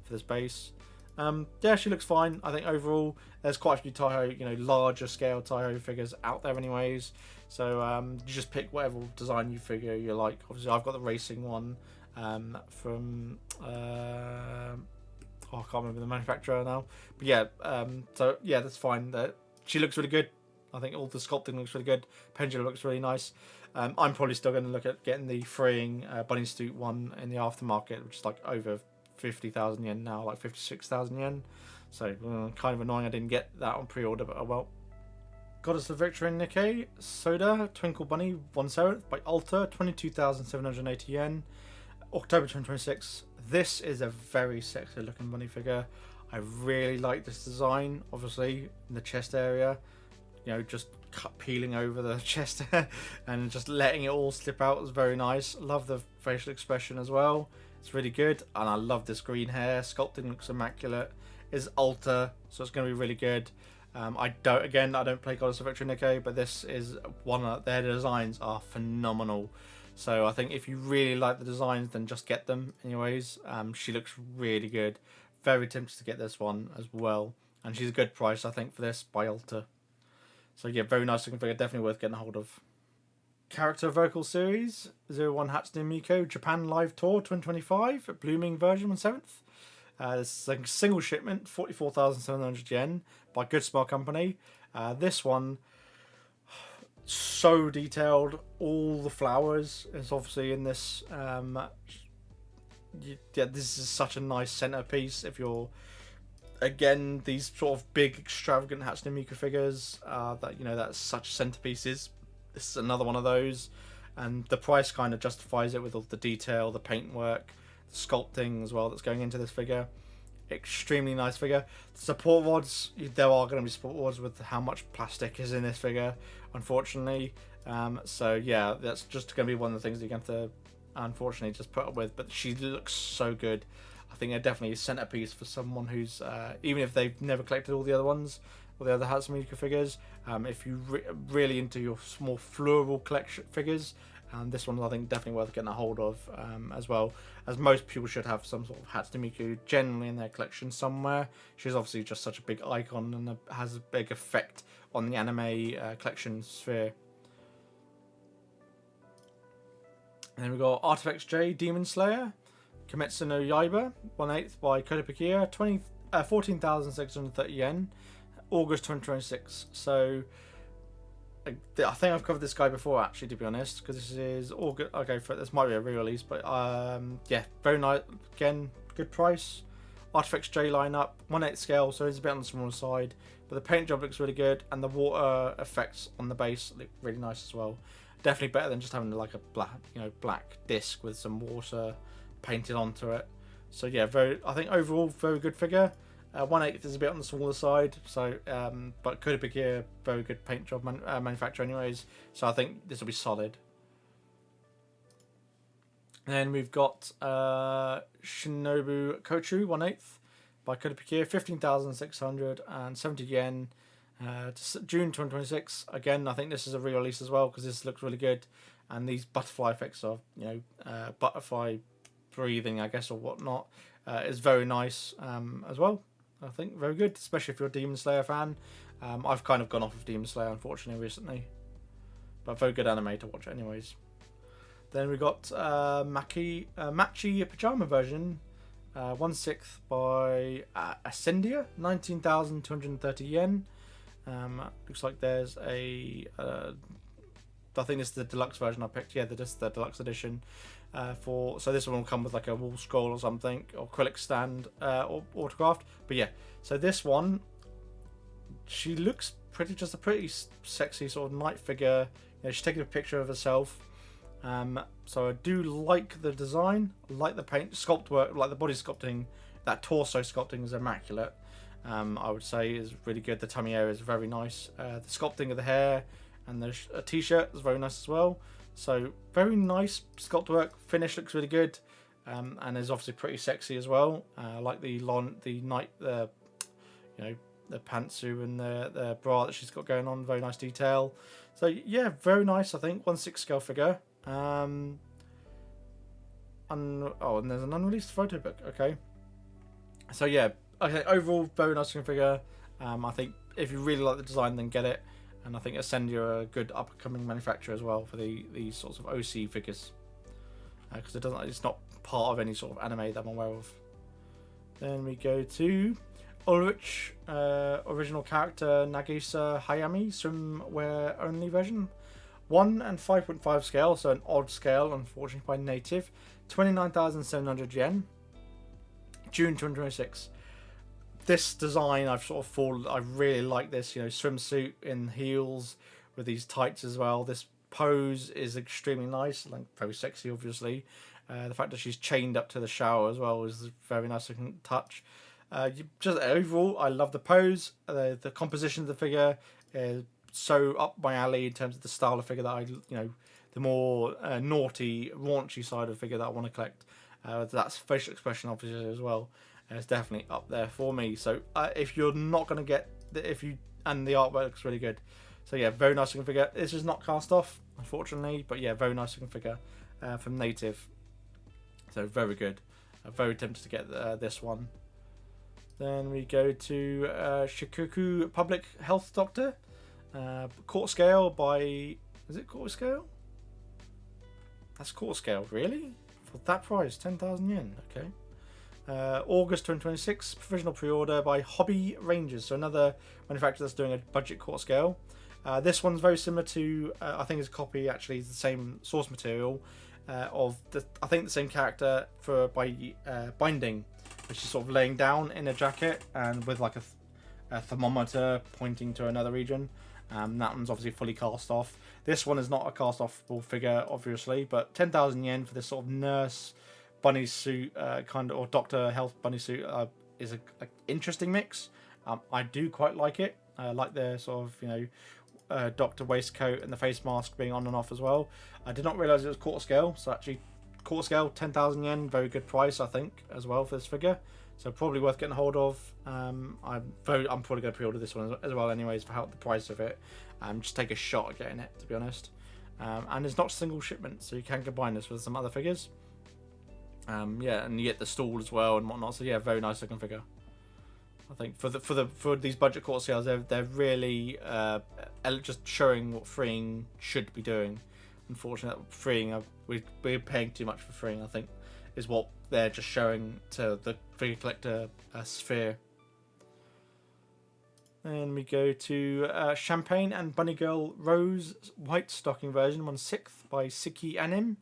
for this base. Yeah, she looks fine. I think overall, there's quite a few Taiho, you know, larger scale Taiho figures out there anyways. So you just pick whatever design you figure you like. Obviously, I've got the racing one from I can't remember the manufacturer now. But yeah, so yeah, that's fine. She looks really good. I think all the sculpting looks really good. Pendulum looks really nice. I'm probably still going to look at getting the freeing bunny suit one in the aftermarket, which is like over 50,000 yen now, like 56,000 yen. So kind of annoying I didn't get that on pre-order, but oh well. Goddess of Victory Nikkei Soda Twinkle Bunny 1/7 by Alta, 22,780 yen. October 2026. This is a very sexy looking bunny figure. I really like this design, obviously in the chest area, you know, just peeling over the chest and just letting it all slip out is very nice. Love the facial expression as well. It's really good, and I love this green hair. Sculpting looks immaculate. It's Alta, so it's going to be really good. I don't play Goddess of Victory Nikkei, but this is one of their designs are phenomenal. So I think if you really like the designs, then just get them anyways. She looks really good. Very tempted to get this one as well, and she's a good price I think for this by Alta. So yeah, very nice looking figure, definitely worth getting a hold of. Character Vocal Series 01 Hatsune Miku Japan Live Tour 2025 Blooming version on 7th. This is a single shipment, 44,700 yen by Good Smile Company. This one, so detailed. All the flowers is obviously in this. Yeah, this is such a nice centerpiece. If you're, again, these sort of big, extravagant Hatsune Miku figures, that you know, that's such centerpieces. This is another one of those, and the price kind of justifies it with all the detail, the paintwork, the sculpting as well that's going into this figure. Extremely nice figure. Support rods, there are going to be support rods with how much plastic is in this figure, unfortunately. So yeah, that's just going to be one of the things that you're going to have to, unfortunately, just put up with. But she looks so good. I think they're definitely a centerpiece for someone who's, even if they've never collected all the other ones, or the other Hatsune Miku figures, if you really into your small floral collection figures, this one I think definitely worth getting a hold of, as well, as most people should have some sort of Hatsune Miku generally in their collection somewhere. She's obviously just such a big icon and has a big effect on the anime collection sphere. And then we've got Artifacts J Demon Slayer Kimetsu no Yaiba 1/8 by Kotobukiya, 14,630 yen. August 2026. So I think I've covered this guy before, actually, to be honest, because this is August. Okay, this might be a re-release, but yeah, very nice. Again, good price. Artifacts J lineup, 1/8 scale, so it's a bit on the smaller side, but the paint job looks really good, and the water effects on the base look really nice as well. Definitely better than just having like a black disc with some water painted onto it. So yeah, I think overall very good figure. 1/8 is a bit on the smaller side, so but Kotobukiya, very good paint job manufacturer anyways, so I think this will be solid. Then we've got Shinobu Kochu 1/8 by Kotobukiya, 15,670 yen, June 2026. Again, I think this is a re-release as well, because this looks really good, and these butterfly effects of, you know, butterfly breathing, I guess, or whatnot, is very nice as well. I think very good, especially if you're a Demon Slayer fan. I've kind of gone off of Demon Slayer, unfortunately, recently, but very good anime to watch anyways. Then we got Machi Pajama version, 1/6 by Ascendia, 19,230 yen. Looks like there's a I think this is the deluxe version I picked. Yeah, this is the deluxe edition. So this one will come with like a wall scroll or something, or acrylic stand, or autographed. But yeah, so this one, she looks just a pretty sexy sort of knight figure. You know, she's taking a picture of herself. So I do like the design, I like the paint sculpt work, like the body sculpting. That torso sculpting is immaculate. I would say is really good. The tummy area is very nice. The sculpting of the hair and the t-shirt is very nice as well. So very nice sculpt work. Finish looks really good, and is obviously pretty sexy as well. Like the pantsuit and the bra that she's got going on. Very nice detail. So yeah, very nice. I think 1/6 scale figure. And there's an unreleased photo book. Okay. So yeah, okay. Overall, very nice looking figure. I think if you really like the design, then get it. And I think Ascendia are a good upcoming manufacturer as well for these sorts of OC figures, because it's not part of any sort of anime that I'm aware of. Then we go to Ulrich, original character Nagisa Hayami, swimwear only version, 1 and 5.5 scale, so an odd scale, unfortunately by native, 29,700 yen, June 2026. This design I really like this, swimsuit in heels with these tights as well. This pose is extremely nice, like very sexy obviously. The fact that she's chained up to the shower as well is a very nice looking touch. Just overall, I love the pose. The composition of the figure is so up my alley in terms of the style of figure that the more naughty, raunchy side of figure that I want to collect. That's facial expression obviously as well. It's definitely up there for me. So if you're not going to get and the artwork looks really good. So yeah, very nice looking figure. This is not cast off, unfortunately, but yeah, very nice looking figure from Native. So very good. Very tempted to get this one. Then we go to Shikoku Public Health Doctor, court scale by. Is it court scale? That's court scale, really? For that price, 10,000 yen. Okay. August 2026, provisional pre-order by Hobby Rangers, so another manufacturer that's doing a budget court scale. This one's very similar to, I think it's a copy, actually, it's the same source material of the same character by Binding, which is sort of laying down in a jacket and with like a thermometer pointing to another region. That one's obviously fully cast off. This one is not a cast offable figure, obviously, but 10,000 yen for this sort of nurse bunny suit or doctor health bunny suit is an interesting mix. I do quite like it. I like the sort of doctor waistcoat and the face mask being on and off as well. I did not realise it was quarter scale, so actually quarter scale, 10,000 yen, very good price I think as well for this figure. So probably worth getting a hold of. I'm probably going to pre-order this one as well anyways for the price of it. Just take a shot at getting it, to be honest. And it's not single shipment, so you can combine this with some other figures. And you get the stall as well and whatnot. So yeah, very nice looking figure. I think for these budget court sales, they're really just showing what Freeing should be doing. Unfortunately, Freeing we're paying too much for Freeing, I think, is what they're just showing to the figure collector sphere. Then we go to Champagne and Bunny Girl Rose White Stocking version 1/6 by Siki Anim.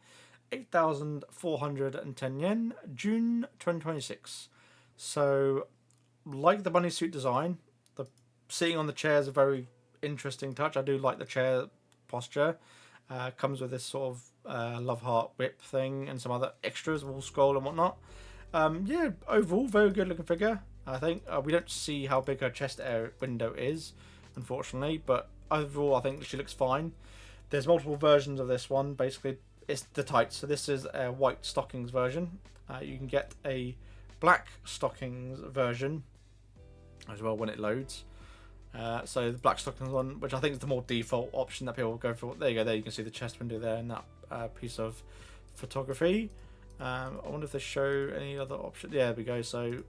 8,410 yen, June 2026. So, like the bunny suit design, the sitting on the chair is a very interesting touch. I do like the chair posture. Comes with this sort of love heart whip thing and some other extras, wall scroll and whatnot. Overall, very good looking figure. I think we don't see how big her chest air window is, unfortunately, but overall, I think she looks fine. There's multiple versions of this one. Basically, it's the tights. So this is a white stockings version. You can get a black stockings version as well when it loads. So the black stockings one, which I think is the more default option that people go for. There you go. There you can see the chest window there in that piece of photography. I wonder if they show any other option. Yeah, there we go. So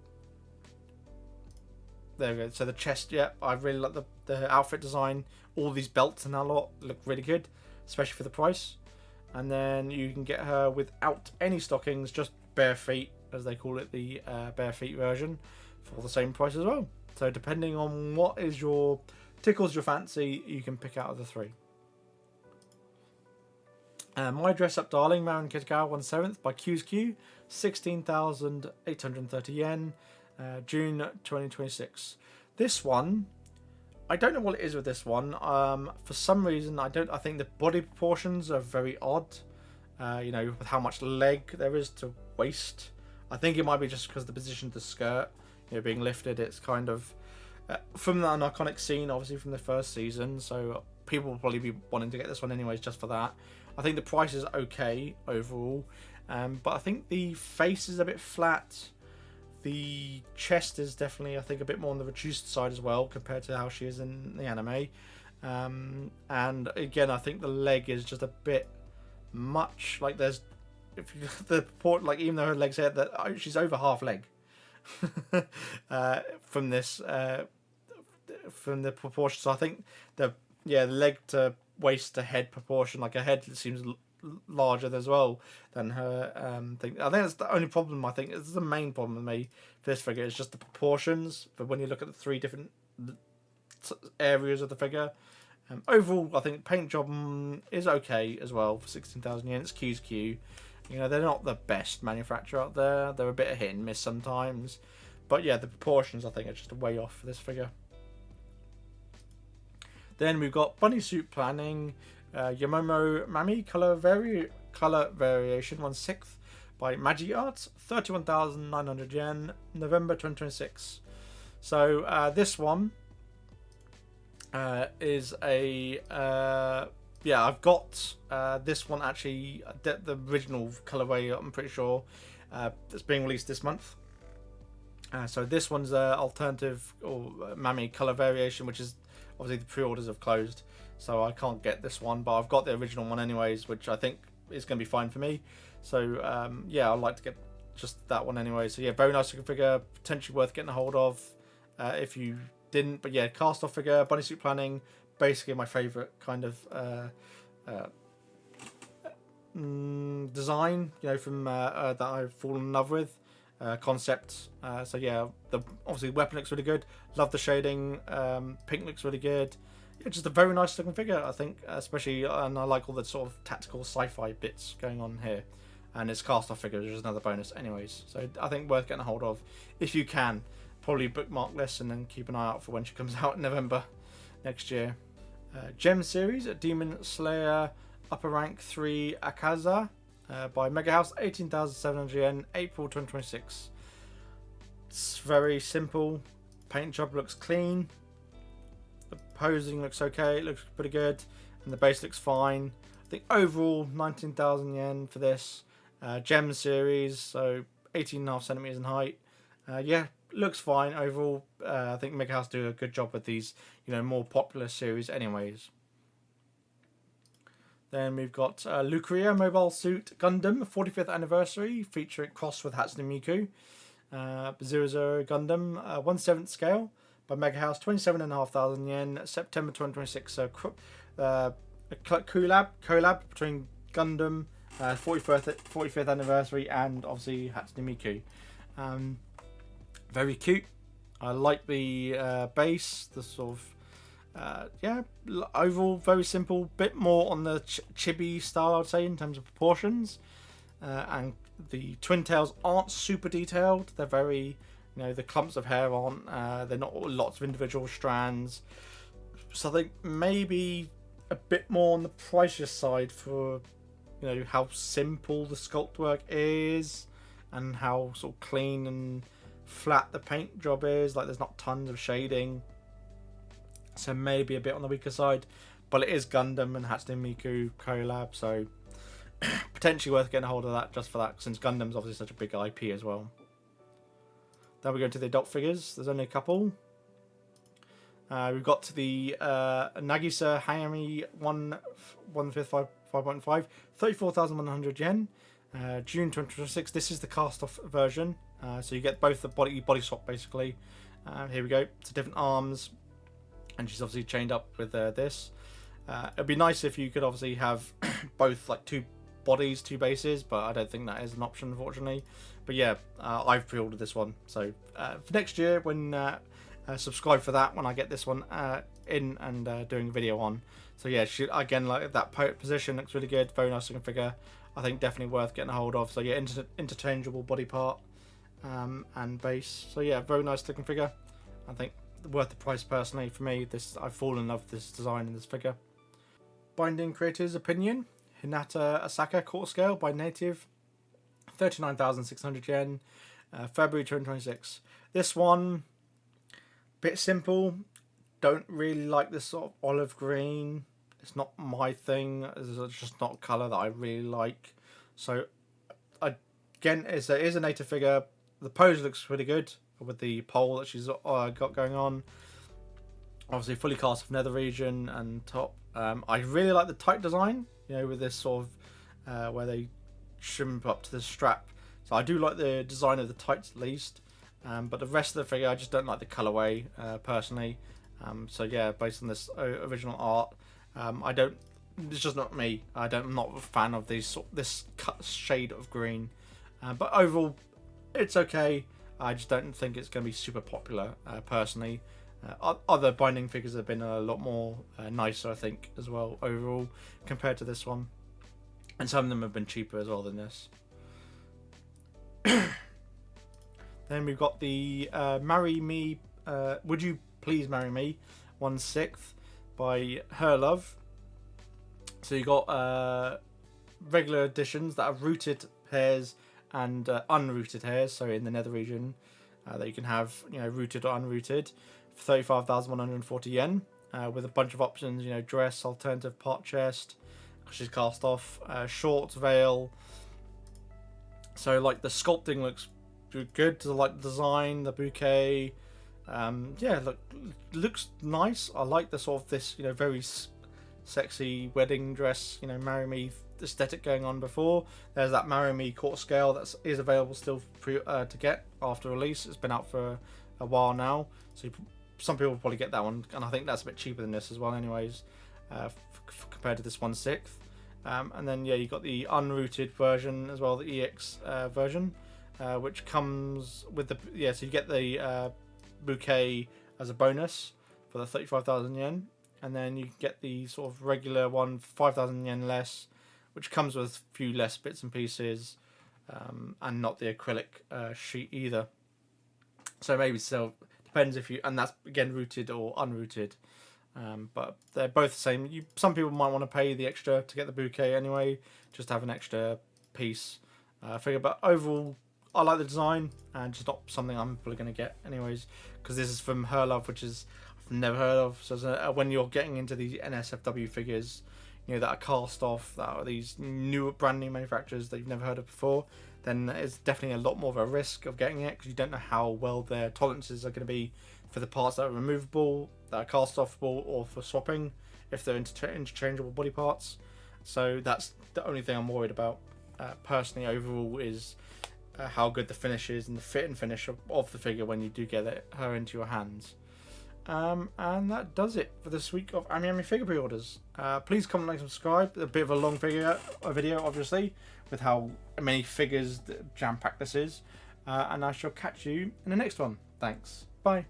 there we go. So the chest. Yeah, I really like the outfit design. All these belts and that lot look really good, especially for the price. And then you can get her without any stockings, just bare feet, as they call it, the bare feet version, for the same price as well. So depending on what tickles your fancy, you can pick out of the three. My Dress Up Darling, Marin Kitagawa 1/7 by Q's Q, 16,830 yen, June 2026. This one, I don't know what it is with this one. For some reason, I think the body proportions are very odd. With how much leg there is to waist. I think it might be just because the position of the skirt, being lifted, it's kind of from an iconic scene, obviously from the first season. So people will probably be wanting to get this one anyways, just for that. I think the price is okay overall, but I think the face is a bit flat. The chest is definitely, I think, a bit more on the reduced side as well compared to how she is in the anime. And again, I think the leg is just a bit much. Like there's, if you the port, like even though her legs here, that she's over half leg from this from the proportion. So I think the leg to waist to head proportion, like her head seems larger as well than her thing. I think that's the only problem. I think it's the main problem with me for this figure is just the proportions. But when you look at the three different areas of the figure, overall I think paint job is okay as well for 16,000 yen. It's Q's Q. You know, they're not the best manufacturer out there. They're a bit of hit and miss sometimes. But yeah, the proportions I think are just way off for this figure. Then we've got bunny suit planning. Yamomo Mami color variation 1/6 by Magi Arts, 31,900 yen, November 2026. So this one is a I've got this one actually, the original colorway. I'm pretty sure it's being released this month. So this one's a alternative or Mami color variation, which is obviously the pre-orders have closed. So I can't get this one, but I've got the original one anyways, which I think is going to be fine for me. So I'd like to get just that one anyway. So yeah, very nice looking figure, potentially worth getting a hold of if you didn't. But yeah, cast off figure, bunny suit planning, basically my favourite kind of design, you know, from that I've fallen in love with. Concept. So yeah, obviously the weapon looks really good. Love the shading. Pink looks really good. Yeah, just a very nice looking figure, I think, especially, and I like all the sort of tactical sci-fi bits going on here. And it's cast off figure, which is another bonus anyways. So I think worth getting a hold of if you can. Probably bookmark this and then keep an eye out for when she comes out in November next year. Gem series, Demon Slayer Upper Rank 3 Akaza by Mega House, 18,700 yen, April 2026. It's very simple. Paint job looks clean. The posing looks okay. It looks pretty good. And the base looks fine. I think overall 19,000 yen for this. Gem series, so 18.5 centimeters in height. Yeah, looks fine overall. I think Mega House do a good job with these, you know, more popular series anyways. Then we've got Lucaria Mobile Suit Gundam 45th Anniversary, featuring cross with Hatsune Miku. 00 Gundam 1/7 scale by Mega House, 27,500 yen, September 2026. So a collab between Gundam 45th Anniversary and obviously Hatsune Miku. Very cute. I like the base, the sort of overall very simple, bit more on the chibi style, I'd say, in terms of proportions. And the twin tails aren't super detailed. They're very, you know, the clumps of hair aren't, they're not lots of individual strands. So I think maybe a bit more on the pricier side for, you know, how simple the sculpt work is and how sort of clean and flat the paint job is. Like, there's not tons of shading. So maybe a bit on the weaker side, but it is Gundam and Hatsune Miku collab, so potentially worth getting a hold of that just for that, since Gundam's obviously such a big IP as well. Then we go to the adult figures. There's only a couple. We've got to the Nagisa Hayami 1/5 5.5, 34,100 yen, June 2026. This is the cast-off version, so you get both the body swap basically. Here we go. It's different arms. And she's obviously chained up with this. It'd be nice if you could obviously have both, like, two bodies, two bases, but I don't think that is an option, unfortunately. But yeah, I've pre-ordered this one. So for next year, when subscribe for that when I get this one in and doing a video on. So yeah, she, again, like that position looks really good. Very nice looking figure. I think definitely worth getting a hold of. So yeah, interchangeable body part and base. So yeah, very nice looking figure. I think worth the price personally for me. I've fallen in love with this design and this figure. Binding Creator's Opinion, Hinata Asaka quarter scale by Native, 39,600 yen, February 2026. This one, bit simple. Don't really like this sort of olive green. It's not my thing. It's just not a colour that I really like. So, again, it is a native figure. The pose looks pretty good with the pole that she's got going on. Obviously, fully cast of nether region and top. I really like the tight design, you know, with this sort of where they shrimp up to the strap. So I do like the design of the tights at least. But the rest of the figure, I just don't like the colorway personally. So yeah, based on this original art, I don't. It's just not me. I'm not a fan of this shade of green. But overall, it's okay. I just don't think it's going to be super popular personally. Other binding figures have been a lot more nicer, I think, as well overall compared to this one, and some of them have been cheaper as well than this. Then we've got the Marry Me, Would You Please Marry Me 1/6 by Her Love. So you got regular editions that are rooted hairs and unrooted hairs, so in the nether region, that you can have, you know, rooted or unrooted for 35,140 yen, with a bunch of options, you know, dress, alternative part chest, she's cast off, shorts, veil. So like the sculpting looks good. I like the design, the bouquet. Yeah, looks nice. I like the sort of this, you know, very sexy wedding dress, you know, marry me aesthetic going on before. There's that marry me quarter scale that is available still to get after release. It's been out for a while now, so some people will probably get that one, and I think that's a bit cheaper than this as well anyways, compared to this 1/6. And then yeah, you got the unrooted version as well, the EX version, which comes with the so you get the bouquet as a bonus for the 35,000 yen, and then you get the sort of regular one 5,000 yen less, which comes with a few less bits and pieces, and not the acrylic sheet either. So maybe still depends if you, and that's again rooted or unrooted. But they're both the same. Some people might want to pay the extra to get the bouquet anyway, just to have an extra piece figure. But overall, I like the design, and just not something I'm probably going to get anyways, because this is from Her Love, which is I've never heard of. So when you're getting into these NSFW figures, you know, that are cast off, that are these new brand new manufacturers that you've never heard of before, then it's definitely a lot more of a risk of getting it, because you don't know how well their tolerances are going to be for the parts that are removable, that are cast offable, or for swapping if they're interchangeable body parts. So that's the only thing I'm worried about personally overall, is how good the finish is and the fit and finish of the figure when you do get her into your hands. And that does it for this week of AmiAmi figure pre-orders. Please comment, like, subscribe. A bit of a long video obviously, with how many figures jam-packed this is, and I shall catch you in the next one. Thanks, bye.